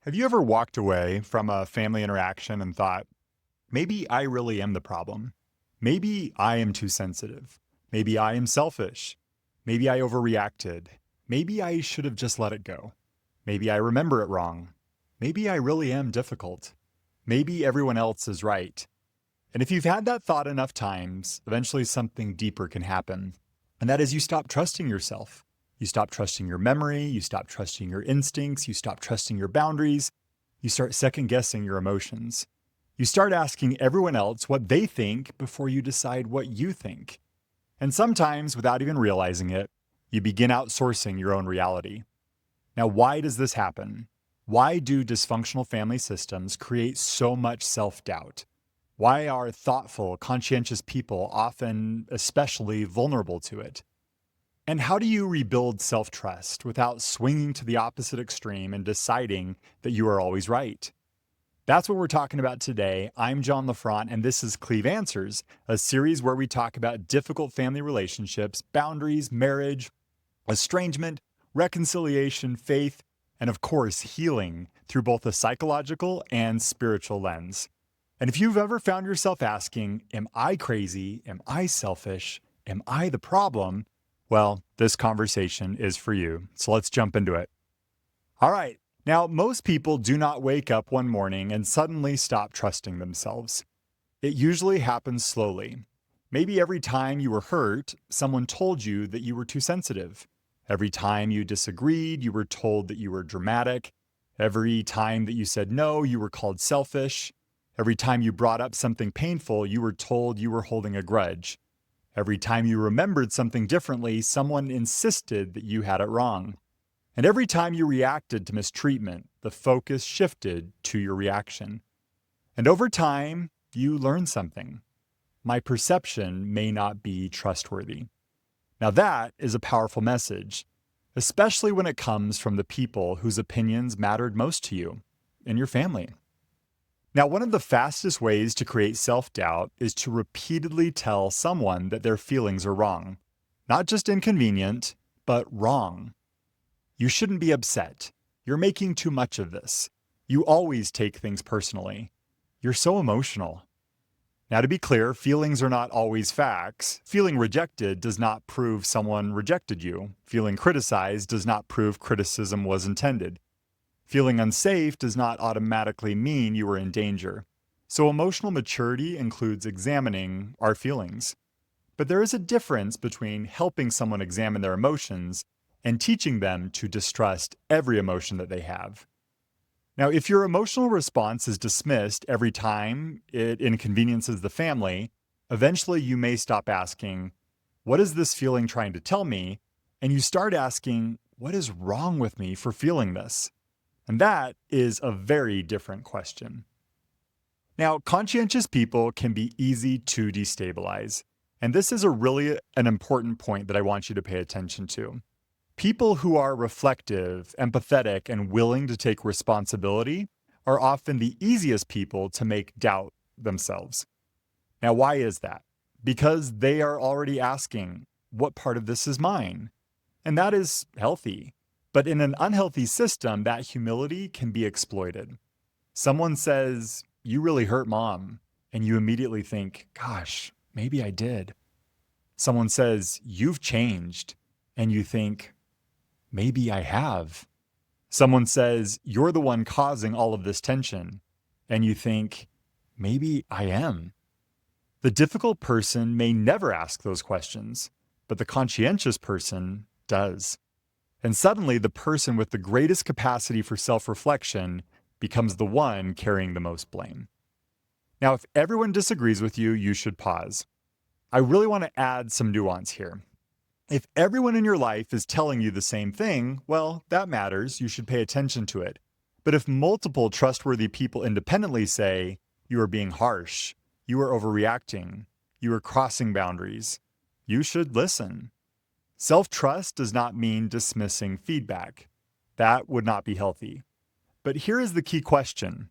Have you ever walked away from a family interaction and thought, maybe I really am the problem? Maybe I am too sensitive. Maybe I am selfish. Maybe I overreacted. Maybe I should have just let it go. Maybe I remember it wrong. Maybe I really am difficult. Maybe everyone else is right. And if you've had that thought enough times, eventually something deeper can happen. And that is you stop trusting yourself. You stop trusting your memory. You stop trusting your instincts. You stop trusting your boundaries. You start second guessing your emotions. You start asking everyone else what they think before you decide what you think. And sometimes, without even realizing it, you begin outsourcing your own reality. Now, why does this happen? Why do dysfunctional family systems create so much self-doubt? Why are thoughtful, conscientious people often especially vulnerable to it? And how do you rebuild self-trust without swinging to the opposite extreme and deciding that you are always right? That's what we're talking about today. I'm John LaFront, and this is Cleave Answers, a series where we talk about difficult family relationships, boundaries, marriage, estrangement, reconciliation, faith, and of course, healing through both a psychological and spiritual lens. And if you've ever found yourself asking, am I crazy? Am I selfish? Am I the problem? Well, this conversation is for you. So let's jump into it. All right. Now, most people do not wake up one morning and suddenly stop trusting themselves. It usually happens slowly. Maybe every time you were hurt, someone told you that you were too sensitive. Every time you disagreed, you were told that you were dramatic. Every time that you said no, you were called selfish. Every time you brought up something painful, you were told you were holding a grudge. Every time you remembered something differently, someone insisted that you had it wrong. And every time you reacted to mistreatment, the focus shifted to your reaction. And over time, you learn something. My perception may not be trustworthy. Now that is a powerful message, especially when it comes from the people whose opinions mattered most to you in your family. Now, one of the fastest ways to create self-doubt is to repeatedly tell someone that their feelings are wrong. Not just inconvenient, but wrong. You shouldn't be upset. You're making too much of this. You always take things personally. You're so emotional. Now, to be clear, feelings are not always facts. Feeling rejected does not prove someone rejected you. Feeling criticized does not prove criticism was intended. Feeling unsafe does not automatically mean you are in danger. So emotional maturity includes examining our feelings. But there is a difference between helping someone examine their emotions and teaching them to distrust every emotion that they have. Now, if your emotional response is dismissed every time it inconveniences the family, eventually you may stop asking, what is this feeling trying to tell me? And you start asking, what is wrong with me for feeling this? And that is a very different question. Now, conscientious people can be easy to destabilize. And this is an important point that I want you to pay attention to. People who are reflective, empathetic, and willing to take responsibility are often the easiest people to make doubt themselves. Now, why is that? Because they are already asking, what part of this is mine? And that is healthy. But in an unhealthy system, that humility can be exploited. Someone says, you really hurt mom, and you immediately think, gosh, maybe I did. Someone says, you've changed, and you think, maybe I have. Someone says, you're the one causing all of this tension, and you think, maybe I am. The difficult person may never ask those questions, but the conscientious person does. And suddenly, the person with the greatest capacity for self-reflection becomes the one carrying the most blame. Now, if everyone disagrees with you, you should pause. I really want to add some nuance here. If everyone in your life is telling you the same thing, well, that matters. You should pay attention to it. But if multiple trustworthy people independently say, you are being harsh, you are overreacting, you are crossing boundaries, you should listen. Self-trust does not mean dismissing feedback. That would not be healthy. But here is the key question.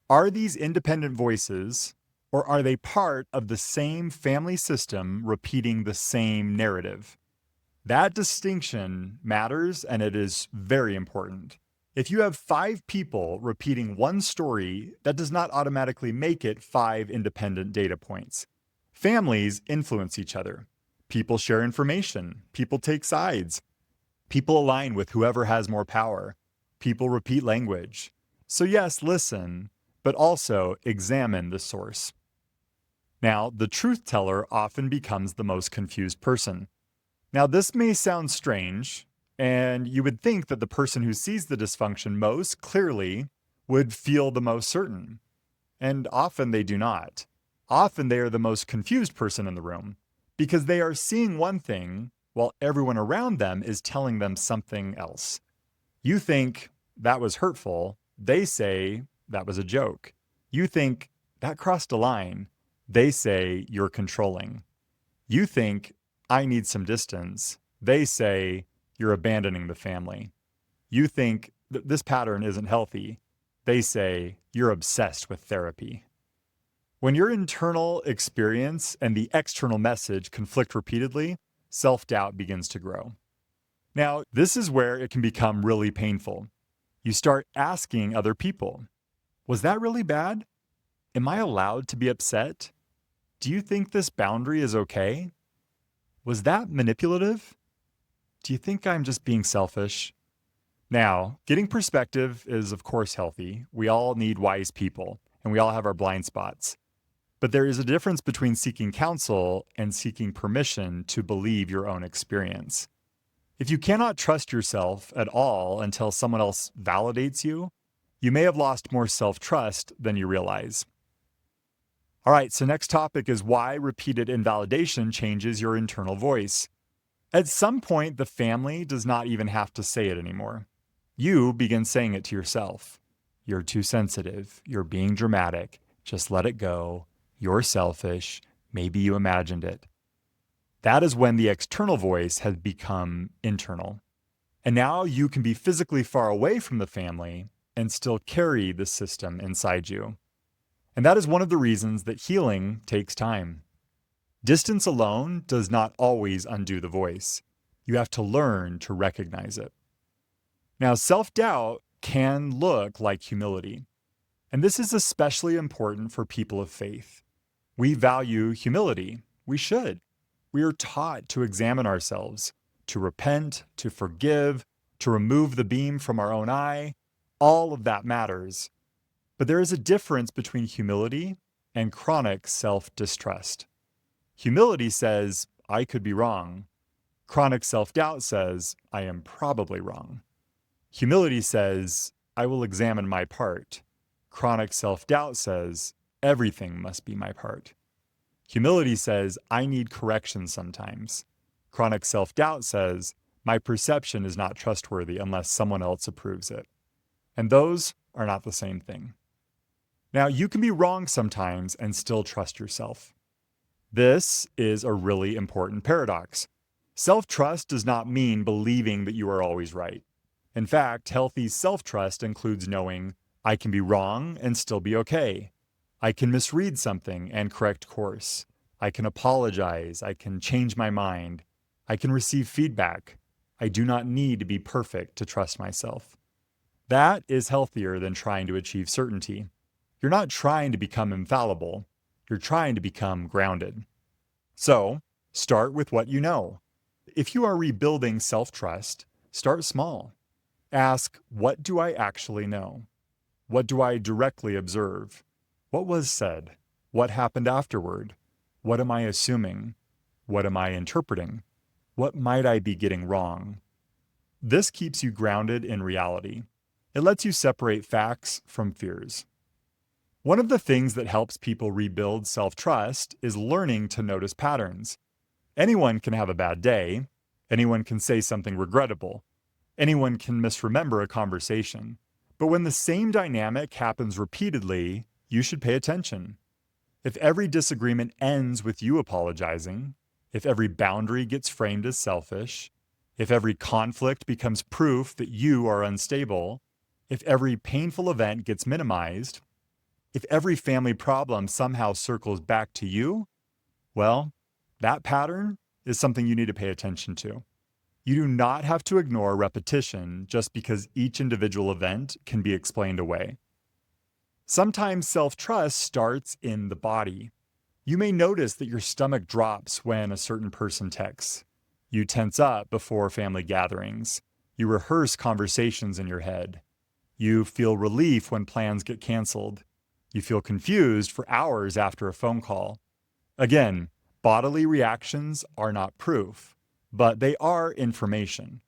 Are these independent voices, or are they part of the same family system repeating the same narrative? That distinction matters, and it is very important. If you have 5 people repeating one story, that does not automatically make it 5 independent data points. Families influence each other. People share information. People take sides. People align with whoever has more power. People repeat language. So yes, listen, but also examine the source. Now, the truth teller often becomes the most confused person. Now, this may sound strange, and you would think that the person who sees the dysfunction most clearly would feel the most certain. And often they do not. Often they are the most confused person in the room because they are seeing one thing while everyone around them is telling them something else. You think that was hurtful. They say that was a joke. You think that crossed a line. They say you're controlling. You think I need some distance. They say you're abandoning the family. You think this pattern isn't healthy. They say you're obsessed with therapy. When your internal experience and the external message conflict repeatedly, self-doubt begins to grow. Now, this is where it can become really painful. You start asking other people, was that really bad? Am I allowed to be upset? Do you think this boundary is okay? Was that manipulative? Do you think I'm just being selfish? Now, getting perspective is, of course, healthy. We all need wise people, and we all have our blind spots. But there is a difference between seeking counsel and seeking permission to believe your own experience. If you cannot trust yourself at all until someone else validates you, you may have lost more self-trust than you realize. All right, so next topic is why repeated invalidation changes your internal voice. At some point, the family does not even have to say it anymore. You begin saying it to yourself. You're too sensitive. You're being dramatic. Just let it go. You're selfish. Maybe you imagined it. That is when the external voice has become internal. And now you can be physically far away from the family and still carry the system inside you. And that is one of the reasons that healing takes time. Distance alone does not always undo the voice. You have to learn to recognize it. Now, self-doubt can look like humility. And this is especially important for people of faith. We value humility. We should. We are taught to examine ourselves, to repent, to forgive, to remove the beam from our own eye. All of that matters. But there is a difference between humility and chronic self-distrust. Humility says, I could be wrong. Chronic self-doubt says, I am probably wrong. Humility says, I will examine my part. Chronic self-doubt says, everything must be my part. Humility says, I need correction sometimes. Chronic self-doubt says, my perception is not trustworthy unless someone else approves it. And those are not the same thing. Now, you can be wrong sometimes and still trust yourself. This is a really important paradox. Self-trust does not mean believing that you are always right. In fact, healthy self-trust includes knowing I can be wrong and still be okay. I can misread something and correct course. I can apologize. I can change my mind. I can receive feedback. I do not need to be perfect to trust myself. That is healthier than trying to achieve certainty. You're not trying to become infallible. You're trying to become grounded. So, start with what you know. If you are rebuilding self-trust, start small. Ask, what do I actually know? What do I directly observe? What was said? What happened afterward? What am I assuming? What am I interpreting? What might I be getting wrong? This keeps you grounded in reality. It lets you separate facts from fears. One of the things that helps people rebuild self-trust is learning to notice patterns. Anyone can have a bad day. Anyone can say something regrettable. Anyone can misremember a conversation. But when the same dynamic happens repeatedly, you should pay attention. If every disagreement ends with you apologizing, if every boundary gets framed as selfish, if every conflict becomes proof that you are unstable, if every painful event gets minimized, if every family problem somehow circles back to you, well, that pattern is something you need to pay attention to. You do not have to ignore repetition just because each individual event can be explained away. Sometimes self-trust starts in the body. You may notice that your stomach drops when a certain person texts. You tense up before family gatherings. You rehearse conversations in your head. You feel relief when plans get canceled. You feel confused for hours after a phone call. Again, bodily reactions are not proof, but they are information.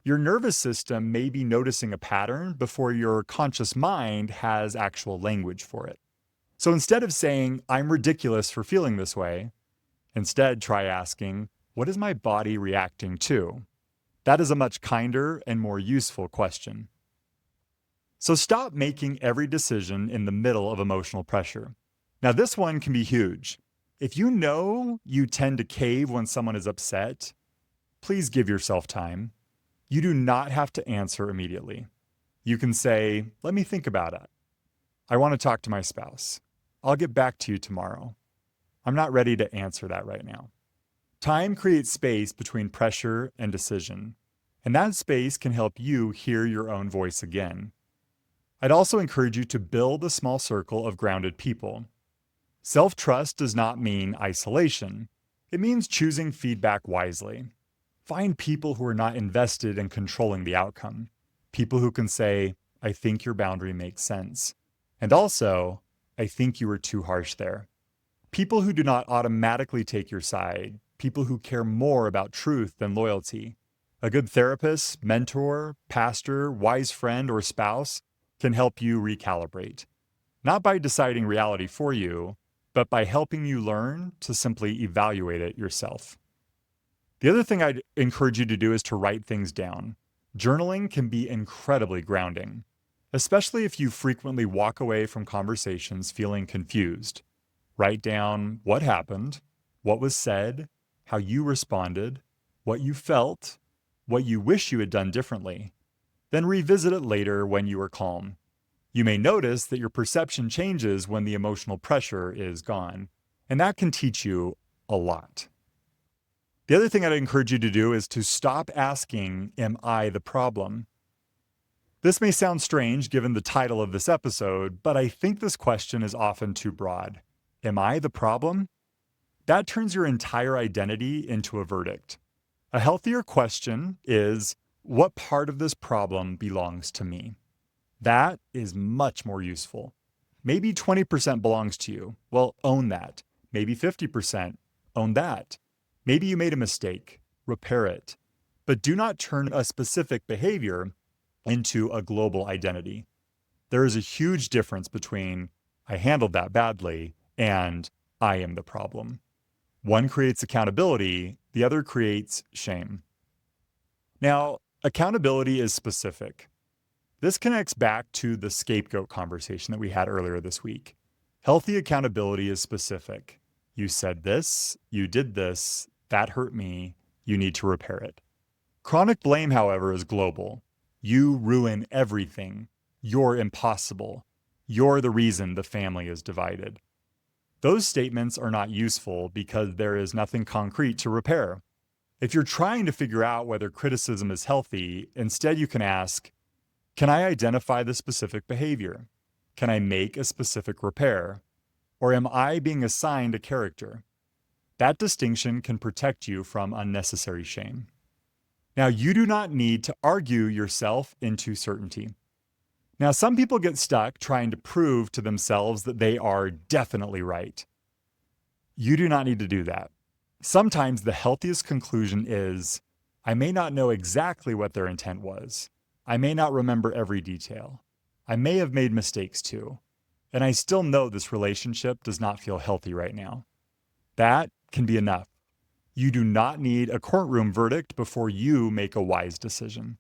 Your nervous system may be noticing a pattern before your conscious mind has actual language for it. So instead of saying, I'm ridiculous for feeling this way, instead try asking, what is my body reacting to? That is a much kinder and more useful question. So stop making every decision in the middle of emotional pressure. Now, this one can be huge. If you know you tend to cave when someone is upset, please give yourself time. You do not have to answer immediately. You can say, let me think about it. I want to talk to my spouse. I'll get back to you tomorrow. I'm not ready to answer that right now. Time creates space between pressure and decision, and that space can help you hear your own voice again. I'd also encourage you to build a small circle of grounded people. Self-trust does not mean isolation. It means choosing feedback wisely. Find people who are not invested in controlling the outcome. People who can say, I think your boundary makes sense. And also, I think you were too harsh there. People who do not automatically take your side. People who care more about truth than loyalty. A good therapist, mentor, pastor, wise friend, or spouse can help you recalibrate. Not by deciding reality for you, but by helping you learn to simply evaluate it yourself. The other thing I'd encourage you to do is to write things down. Journaling can be incredibly grounding, especially if you frequently walk away from conversations feeling confused. Write down what happened, what was said, how you responded, what you felt, what you wish you had done differently. Then revisit it later when you are calm. You may notice that your perception changes when the emotional pressure is gone, and that can teach you a lot. The other thing I'd encourage you to do is to stop asking, am I the problem? This may sound strange given the title of this episode, but I think this question is often too broad. Am I the problem? That turns your entire identity into a verdict. A healthier question is, what part of this problem belongs to me? That is much more useful. Maybe 20% belongs to you. Well, own that. Maybe 50%. Own that. Maybe you made a mistake. Repair it. But do not turn a specific behavior into a global identity. There is a huge difference between I handled that badly and I am the problem. One creates accountability, the other creates shame. Now, accountability is specific. This connects back to the scapegoat conversation that we had earlier this week. Healthy accountability is specific. You said this, you did this, that hurt me, you need to repair it. Chronic blame, however, is global. You ruin everything. You're impossible. You're the reason the family is divided. Those statements are not useful because there is nothing concrete to repair. If you're trying to figure out whether criticism is healthy, instead you can ask, can I identify the specific behavior? Can I make a specific repair? Or am I being assigned a character? That distinction can protect you from unnecessary shame. Now, you do not need to argue yourself into certainty. Now, some people get stuck trying to prove to themselves that they are definitely right. You do not need to do that. Sometimes the healthiest conclusion is, I may not know exactly what their intent was. I may not remember every detail. I may have made mistakes too. And I still know this relationship does not feel healthy right now. That can be enough. You do not need a courtroom verdict before you make a wise decision.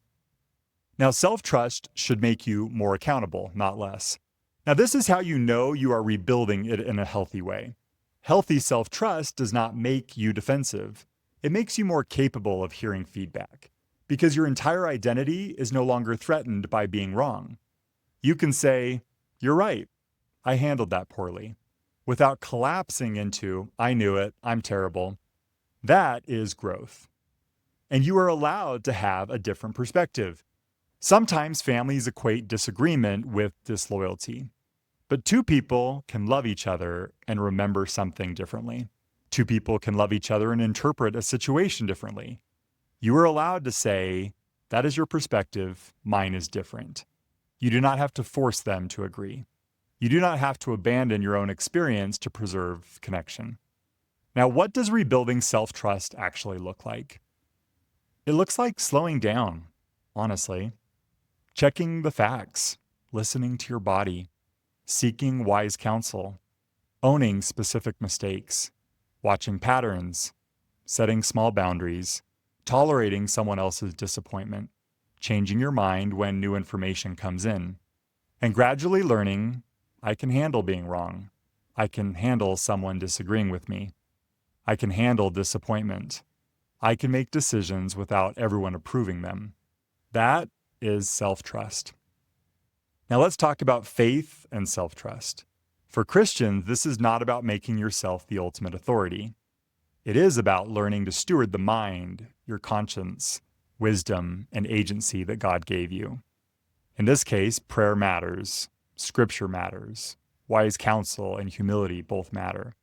Now, self-trust should make you more accountable, not less. Now, this is how you know you are rebuilding it in a healthy way. Healthy self-trust does not make you defensive. It makes you more capable of hearing feedback because your entire identity is no longer threatened by being wrong. You can say, you're right, I handled that poorly, without collapsing into, I knew it, I'm terrible. That is growth. and you are allowed to have a different perspective. Sometimes families equate disagreement with disloyalty, but two people can love each other and remember something differently. Two people can love each other and interpret a situation differently. You are allowed to say, that is your perspective, mine is different. You do not have to force them to agree. You do not have to abandon your own experience to preserve connection. Now, what does rebuilding self-trust actually look like? It looks like slowing down, honestly. Checking the facts, listening to your body, seeking wise counsel, owning specific mistakes, watching patterns, setting small boundaries, tolerating someone else's disappointment, changing your mind when new information comes in, and gradually learning, I can handle being wrong. I can handle someone disagreeing with me. I can handle disappointment. I can make decisions without everyone approving them. That is self-trust. Now let's talk about faith and self-trust. For Christians, this is not about making yourself the ultimate authority. It is about learning to steward the mind, your conscience, wisdom, and agency that God gave you. In this case, prayer matters, scripture matters, wise counsel and humility both matter.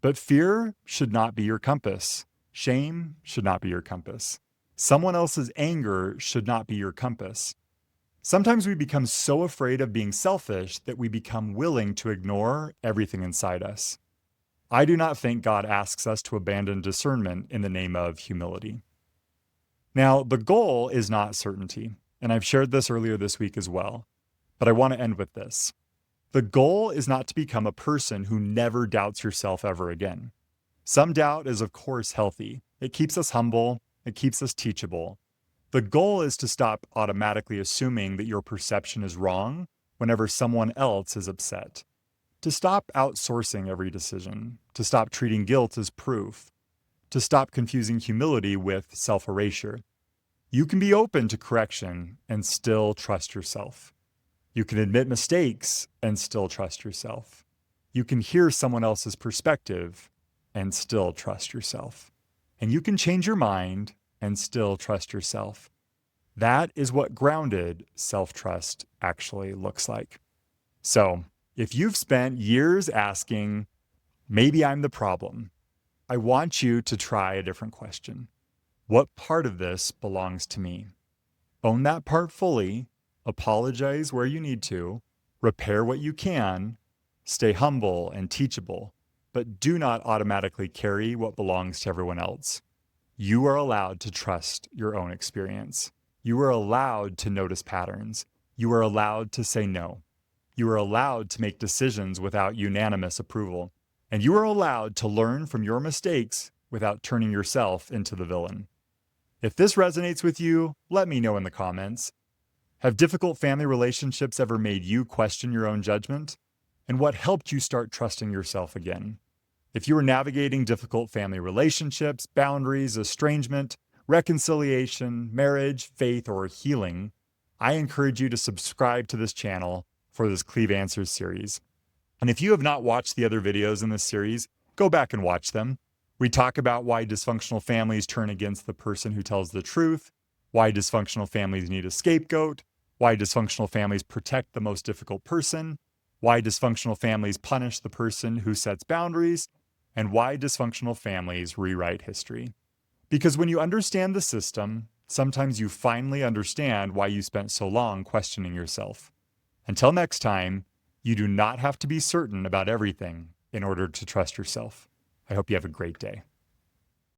But fear should not be your compass. Shame should not be your compass. Someone else's anger should not be your compass. Sometimes we become so afraid of being selfish that we become willing to ignore everything inside us. I do not think God asks us to abandon discernment in the name of humility. Now, the goal is not certainty, and I've shared this earlier this week as well, but I want to end with this. The goal is not to become a person who never doubts yourself ever again. Some doubt is, of course, healthy. It keeps us humble. It keeps us teachable. The goal is to stop automatically assuming that your perception is wrong whenever someone else is upset. To stop outsourcing every decision. To stop treating guilt as proof. To stop confusing humility with self-erasure. You can be open to correction and still trust yourself. You can admit mistakes and still trust yourself. You can hear someone else's perspective and still trust yourself. And you can change your mind and still trust yourself. That is what grounded self-trust actually looks like. So, if you've spent years asking, maybe I'm the problem, I want you to try a different question. What part of this belongs to me? Own that part fully, apologize where you need to, repair what you can, stay humble and teachable, but do not automatically carry what belongs to everyone else. You are allowed to trust your own experience. You are allowed to notice patterns. You are allowed to say no. You are allowed to make decisions without unanimous approval. And you are allowed to learn from your mistakes without turning yourself into the villain. If this resonates with you, let me know in the comments. Have difficult family relationships ever made you question your own judgment? And what helped you start trusting yourself again? If you are navigating difficult family relationships, boundaries, estrangement, reconciliation, marriage, faith, or healing, I encourage you to subscribe to this channel for this Cleave Answers series. And if you have not watched the other videos in this series, go back and watch them. We talk about why dysfunctional families turn against the person who tells the truth, why dysfunctional families need a scapegoat, why dysfunctional families protect the most difficult person, why dysfunctional families punish the person who sets boundaries, and why dysfunctional families rewrite history. Because when you understand the system, sometimes you finally understand why you spent so long questioning yourself. Until next time, you do not have to be certain about everything in order to trust yourself. I hope you have a great day.